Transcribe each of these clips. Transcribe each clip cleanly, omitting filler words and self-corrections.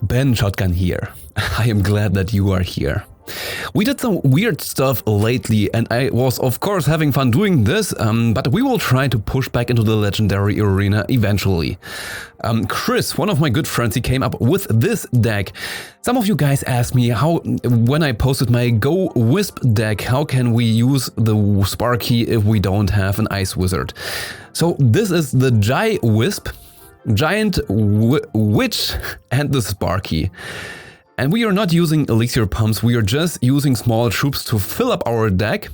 Ben Shotgun here. I am glad that you are here. We did some weird stuff lately and I was of course having fun doing this, but we will try to push back into the legendary arena eventually. Chris, one of my good friends, he came up with this deck. Some of you guys asked me how, when I posted my GiWiSp deck, how can we use the Sparky if we don't have an Ice Wizard? So this is the GiWiSp, Giant Witch and the Sparky. And we are not using elixir pumps, we are just using small troops to fill up our deck.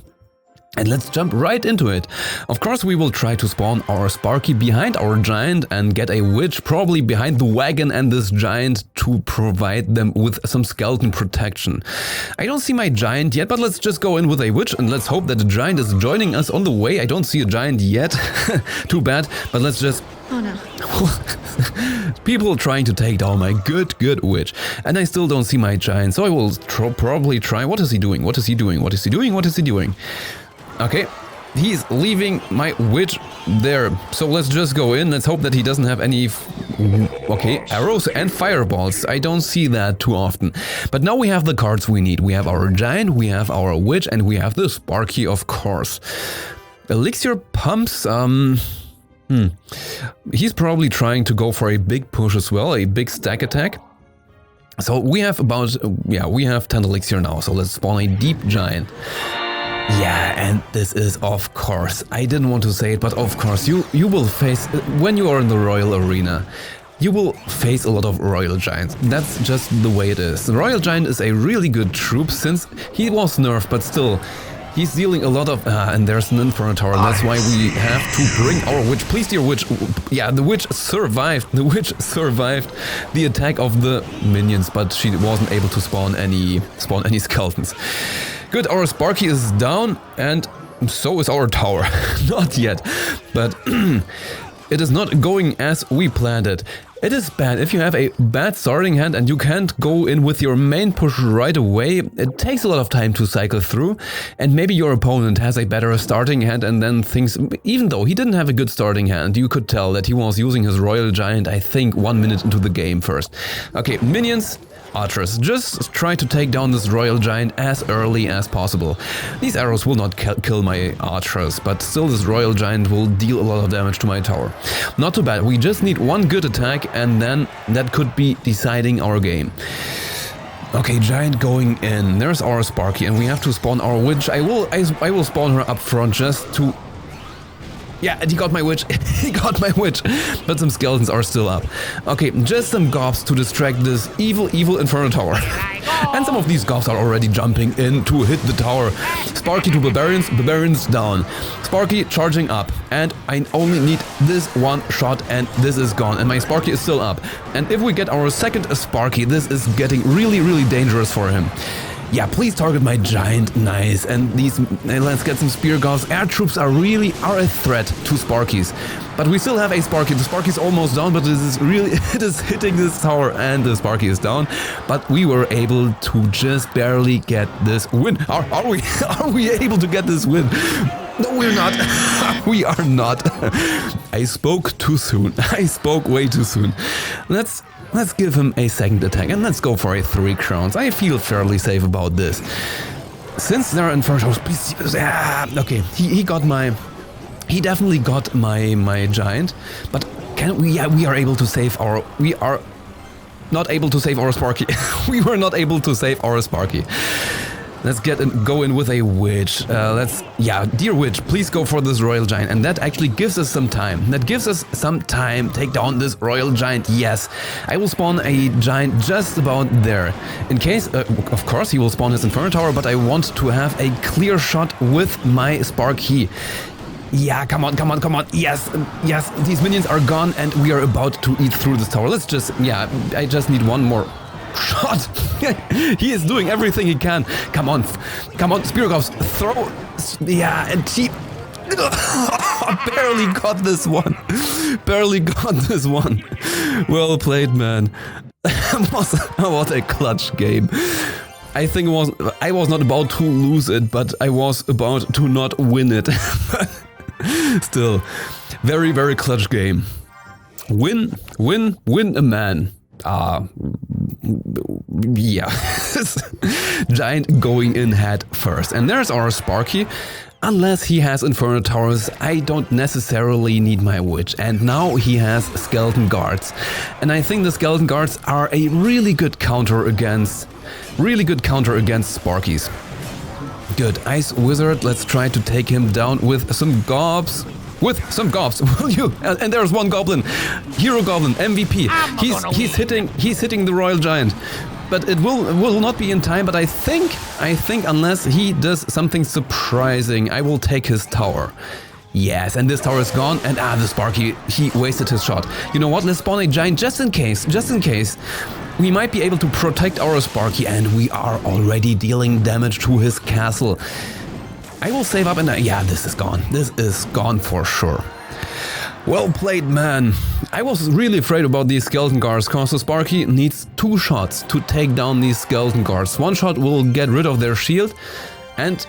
And let's jump right into it. Of course we will try to spawn our Sparky behind our giant and get a witch probably behind the wagon and this giant to provide them with some skeleton protection. I don't see my giant yet, but let's just go in with a witch and let's hope that the giant is joining us on the way. I don't see a giant yet. Too bad, but let's just... Oh no. People trying to take down my good witch. And I still don't see my giant, so I will probably try... What is he doing? What is he doing? What is he doing? What is he doing? Okay, he's leaving my witch there. So let's just go in. Let's hope that he doesn't have any... Okay, arrows and fireballs. I don't see that too often. But now we have the cards we need. We have our giant, we have our witch, and we have the Sparky, of course. Elixir pumps, He's probably trying to go for a big push as well, a big stack attack. So we have about... Yeah, we have 10 elixir now, so let's spawn a deep giant. Yeah, and this is of course, I didn't want to say it, but of course, you will face, when you are in the Royal Arena, you will face a lot of Royal Giants. That's just the way it is. The Royal Giant is a really good troop since he was nerfed, but still, he's dealing a lot of... and there's an Inferno Tower, that's why we have to bring our witch. Please, dear witch. Yeah, the witch survived. The witch survived the attack of the minions, but she wasn't able to spawn any skeletons. Good, our Sparky is down, and so is our tower. Not yet, but it is not going as we planned it. It is bad if you have a bad starting hand and you can't go in with your main push right away. It takes a lot of time to cycle through, and maybe your opponent has a better starting hand and then things... Even though he didn't have a good starting hand, you could tell that he was using his Royal Giant, I think, 1 minute into the game first. Okay, minions... Archers, just try to take down this Royal Giant as early as possible. These arrows will not kill my archers, but still this Royal Giant will deal a lot of damage to my tower. Not too bad, we just need one good attack and then that could be deciding our game. Okay, giant going in. There's our Sparky and we have to spawn our witch. I will spawn her up front just to... Yeah, and he got my witch. He got my witch. But some skeletons are still up. Okay, just some gobs to distract this evil Inferno Tower. And some of these gobs are already jumping in to hit the tower. Sparky to barbarians, barbarians down. Sparky charging up. And I only need this one shot and this is gone. And my Sparky is still up. And if we get our second Sparky, this is getting really dangerous for him. Yeah, please target my giant, nice. And these, let's get some spear gauss. Air troops are a threat to Sparkies. But we still have a Sparky. The Sparky is almost down, but it is hitting this tower and the Sparky is down. But we were able to just barely get this win. Are we able to get this win? No, we're not. We are not. I spoke too soon. I spoke way too soon. Let's give him a second attack and let's go for a 3 crowns. I feel fairly safe about this. Since there are Infernos, okay, he got my... He definitely got my giant, but can we... Yeah, we are able to save our... We are not able to save our Sparky. We were not able to save our Sparky. Let's go in with a witch. Yeah, dear witch, please go for this Royal Giant. And that actually gives us some time. Take down this Royal Giant. Yes, I will spawn a giant just about there. In case, of course, he will spawn his Inferno Tower, but I want to have a clear shot with my Sparky. Yeah, come on. Yes, these minions are gone and we are about to eat through this tower. Let's just, yeah, I just need one more shot. He is doing everything he can. Come on, Spear Gauss, throw. Yeah, and he barely got this one. Well played, man. What a clutch game. I think I was not about to lose it, but I was about to not win it. Still, very clutch game. Win a man. yeah, Giant going in head first. And there's our Sparky. Unless he has Inferno Towers, I don't necessarily need my Witch. And now he has Skeleton Guards. And I think the Skeleton Guards are a really good counter against Sparkies. Good, Ice Wizard, let's try to take him down with some gobs. Will you? And there's one goblin, Hero Goblin, MVP. He's hitting the Royal Giant. But it will not be in time, but I think unless he does something surprising, I will take his tower. Yes, and this tower is gone, and the Sparky, he wasted his shot. You know what, let's spawn a Giant just in case. We might be able to protect our Sparky, and we are already dealing damage to his castle. I will save up and yeah, this is gone. This is gone for sure. Well played, man. I was really afraid about these skeleton guards because the Sparky needs 2 shots to take down these skeleton guards. 1 shot will get rid of their shield and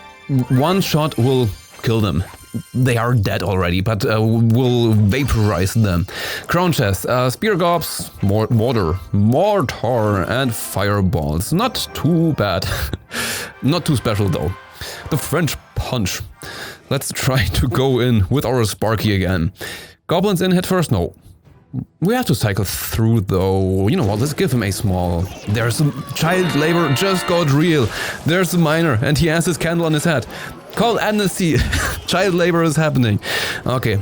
1 shot will kill them. They are dead already, but will vaporize them. Crown chest, spear gobs, mortar, and fireballs. Not too bad. Not too special though. The French punch. Let's try to go in with our Sparky again. Goblins in head first? No. We have to cycle through though. You know what, let's give him a small. There's some child labor just got real. There's a miner and he has his candle on his head. Call amnesty. Child labor is happening. Okay.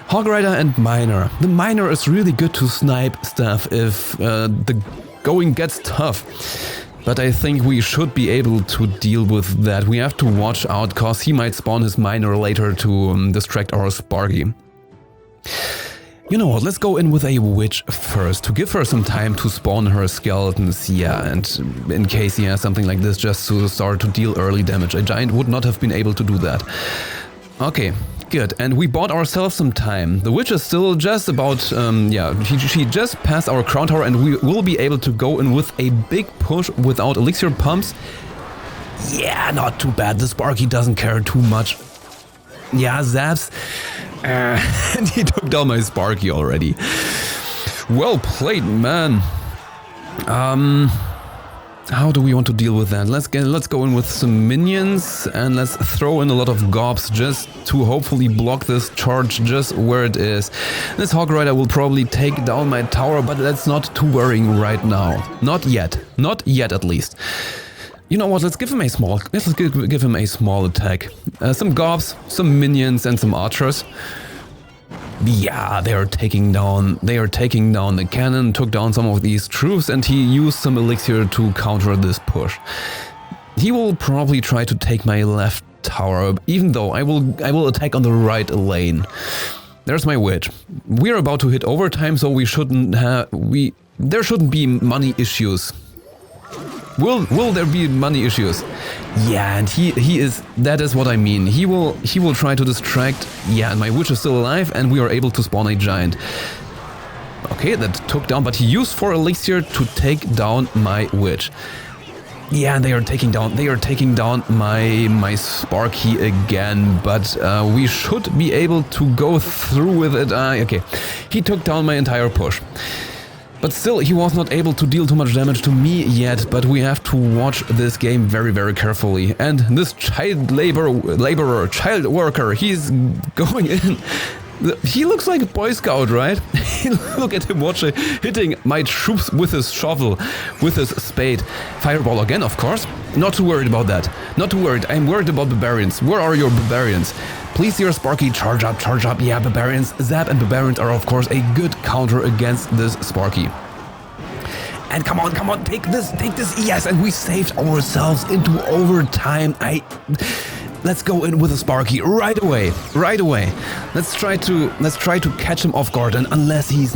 Hog Rider and Miner. The Miner is really good to snipe stuff if the going gets tough. But I think we should be able to deal with that. We have to watch out cause he might spawn his Miner later to distract our Sparky. You know what, let's go in with a Witch first, to give her some time to spawn her skeletons, yeah, and in case he has something like this, just to start to deal early damage. A Giant would not have been able to do that. Okay, good, and we bought ourselves some time. The Witch is still just about, she just passed our Crown Tower and we will be able to go in with a big push without elixir pumps. Yeah, not too bad, the Sparky doesn't care too much. Yeah, zaps. And he took down my Sparky already. Well played, man. How do we want to deal with that? Let's go in with some minions and let's throw in a lot of gobs just to hopefully block this charge just where it is. This Hog Rider will probably take down my tower, but that's not too worrying right now. Not yet at least. You know what, let's give him a small attack. Some gobs, some minions and some archers. Yeah, they are taking down the cannon, took down some of these troops and he used some elixir to counter this push. He will probably try to take my left tower, even though I will attack on the right lane. There's my Witch. We're about to hit overtime, so there shouldn't be money issues. Will there be money issues? Yeah, and he is, that is what I mean. He will try to distract. Yeah, and my Witch is still alive and we are able to spawn a Giant. Okay, that took down, but he used 4 elixir to take down my Witch. Yeah, and they are taking down my Sparky again, but we should be able to go through with it. Okay, he took down my entire push. But still, he was not able to deal too much damage to me yet, but we have to watch this game very, very carefully. And this child worker, he's going in. He looks like a Boy Scout, right? Look at him hitting my troops with his shovel, with his spade. Fireball again, of course. Not too worried about that. Not too worried. I'm worried about barbarians. Where are your barbarians? Please, dear Sparky, charge up. Yeah, barbarians. Zap and barbarians are, of course, a good counter against this Sparky. And come on, take this. Yes, and we saved ourselves into overtime. Let's go in with a Sparky right away. Let's try to catch him off guard, and unless he's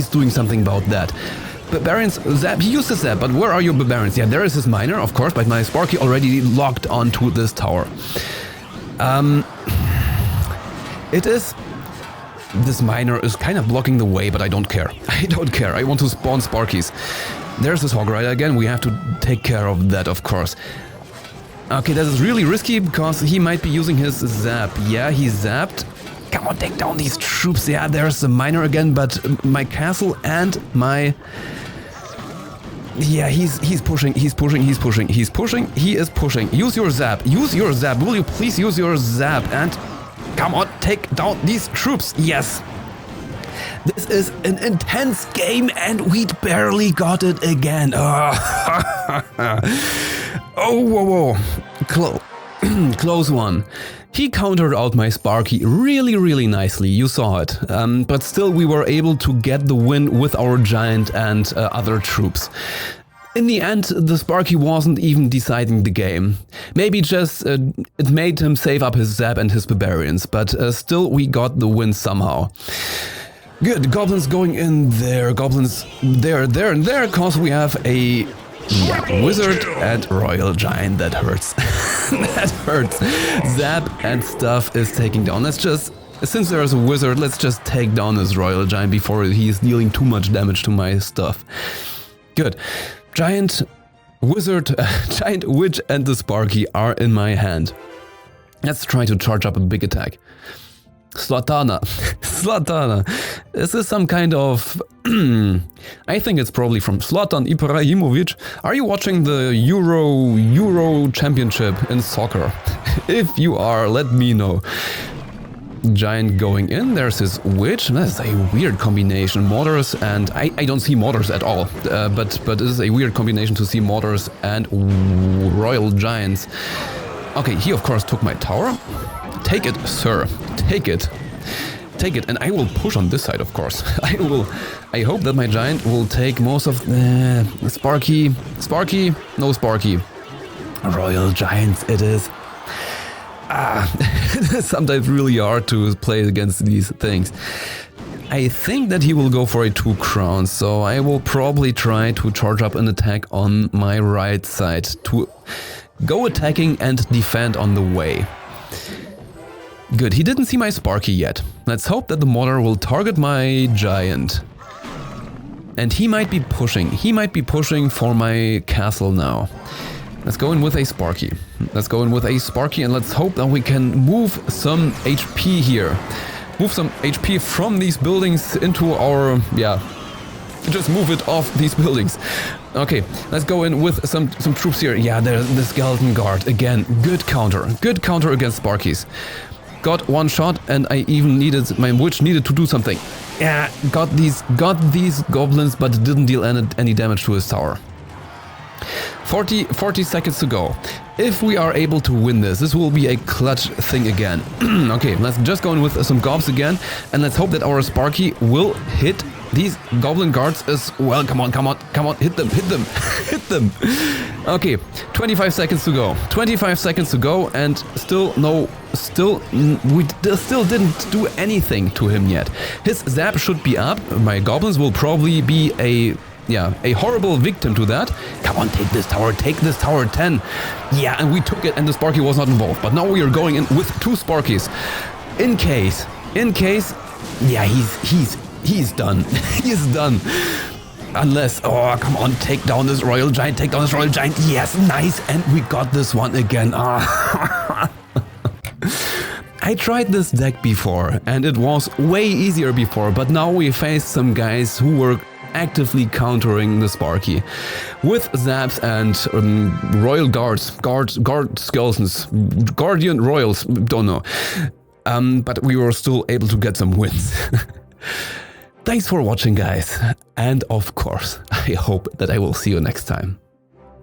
doing something about that. Barbarians, zap, he used the zap, but where are your barbarians? Yeah, there is his miner, of course, but my Sparky already locked onto this tower. This miner is kind of blocking the way, but I don't care. I want to spawn Sparkies. There's this Hog Rider again, we have to take care of that, of course. Okay, that is really risky because he might be using his zap. Yeah, he zapped. Come on, take down these troops. Yeah, there's the miner again, but my castle and my Yeah, he's pushing, he is pushing. Use your zap, will you please use your zap and come on, take down these troops, yes. This is an intense game and we barely got it again. Oh, whoa. Close one. He countered out my Sparky really nicely, you saw it. But still we were able to get the win with our giant and other troops. In the end, the Sparky wasn't even deciding the game. Maybe just it made him save up his zap and his barbarians, but still we got the win somehow. Good, goblins going in there, goblins there, and there, cause we have a wizard and royal giant. That hurts. That hurts. Zap and stuff is taking down. Since there's a wizard, let's just take down this royal giant before he's dealing too much damage to my stuff. Good. Giant wizard, giant witch and the Sparky are in my hand. Let's try to charge up a big attack. Zlatana. This is some kind of... I think it's probably from Zlatan Ibrahimovic. Are you watching the Euro Championship in soccer? If you are, let me know. Giant going in, there's his witch. That's a weird combination. Mortars and... I don't see mortars at all. But this is a weird combination to see mortars and royal giants. Okay, he of course took my tower. Take it, sir. Take it. And I will push on this side, of course. I hope that my giant will take most of the... Sparky. No Sparky. Royal giants it is. It's sometimes really hard to play against these things. I think that he will go for a 2 crowns, so I will probably try to charge up an attack on my right side to go attacking and defend on the way. Good, he didn't see my Sparky yet. Let's hope that the mortar will target my giant. And he might be pushing. He might be pushing for my castle now. Let's go in with a Sparky. And let's hope that we can move some HP here. Move some HP from these buildings into our... yeah, just move it off these buildings. Okay, let's go in with some troops here. Yeah, there's the skeleton guard. Again, good counter against Sparkies. Got one shot and I even needed... my witch needed to do something. Yeah, got these goblins but didn't deal any damage to his tower. 40 seconds to go. If we are able to win this will be a clutch thing again. Okay, let's just go in with some gobs again and let's hope that our Sparky will hit these goblin guards as well. Come on, hit them. Okay, 25 seconds to go. And we still didn't do anything to him yet. His zap should be up. My goblins will probably be a horrible victim to that. Come on, take this tower, 10. Yeah, and we took it and the Sparky was not involved. But now we are going in with 2 Sparkies. In case, yeah, he's done. He's done. Unless, oh, come on, take down this royal giant. Yes, nice, and we got this one again. I tried this deck before, and it was way easier before, but now we faced some guys who were actively countering the Sparky with zaps and royal guard skeletons, guardian royals, don't know. But we were still able to get some wins. Thanks for watching, guys, and of course, I hope that I will see you next time.